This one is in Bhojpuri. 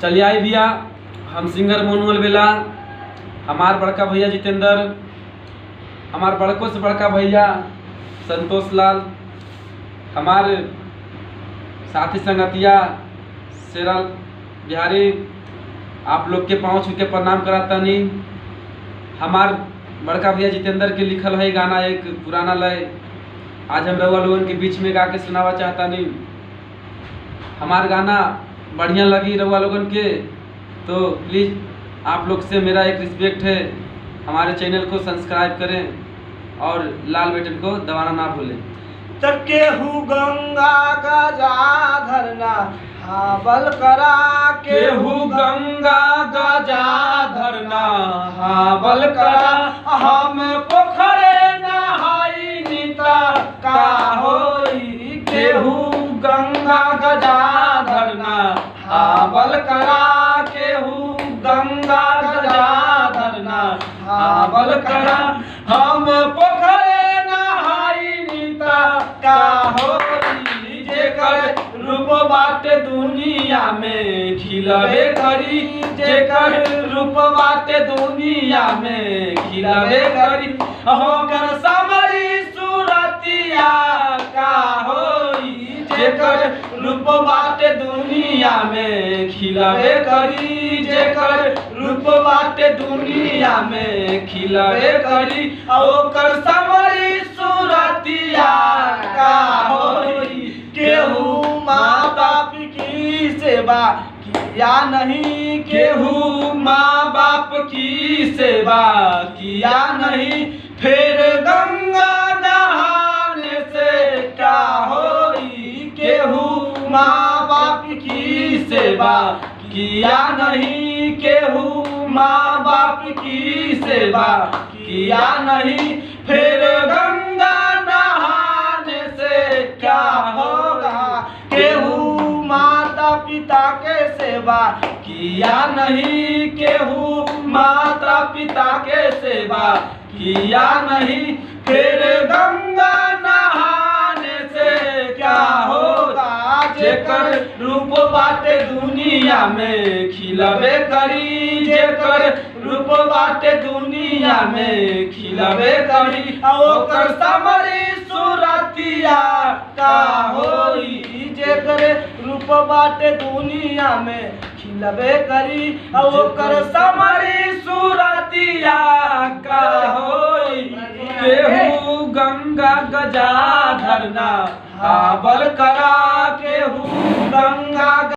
चलिए आई भैया, हम सिंगर मोनू अलबेला, हमार बड़का भैया जितेंद्र, हमार बड़कों से बड़का भैया संतोष लाल, हमारे साथी संगतिया शेरा बिहारी, आप लोग के पाँव छू के प्रणाम कराता नहीं। हमार बड़का भैया जितेंद्र के लिखल है गाना, एक पुराना लय आज हम रउआ लोगन के बीच में गा के सुनावा चाहता नहीं। हमार गाना बढ़िया लगी रउआ लोगन के तो प्लीज़ आप लोग से मेरा एक रिस्पेक्ट है, हमारे चैनल को सब्सक्राइब करें और लाल बटन को दबाना ना भूलें। केहू गंगा गजा धरना हावल करा, केहू गंगा गजा धरना हावल करा, हम पोखरे नहाई नीता का होई। केहू गंगा गजा धरना हावल करा, केहू गंगा गजा धरना हावल करा, हम पोखरे नहाई नीता का होई। जेकर रूप बाटे दुनिया में खिलबे करी, जेकर रूप बाटे दुनिया में खिलबे करी, होकर समरी सूरतिया का होई। जेकर रूप बाटे दुनिया में खिलबे करी, जेकर रूप बाटे दुनिया में खिलबे करी, ओकर समरी सूरतिया का होई। केहू माँ बाप की सेवा किया नहीं, केहू माँ बाप की सेवा किया नहीं, फिर गंगा नहाने से क्या होई। केहू माँ बाप की सेवा किया नहीं, केहू माँ बाप की सेवा किया नहीं, फिर गंगा नहाने से क्या होगा। केहू माता पिता के सेवा किया नहीं, केहू माता पिता के सेवा किया नहीं, फिर गंगा नहाने से क्या होगा। जेकर रूप बाटे दुनिया में खिलबे करी, जेकर रूप बाटे दुनिया में खिलबे करी, ओकर समरी सूरतिया का होई। जेकर रूप बाटे दुनिया में खिलबे करी, ओकर समरी सूरतिया का होई। केहू गंगा गजा धरना हावल करा, केहू गंगा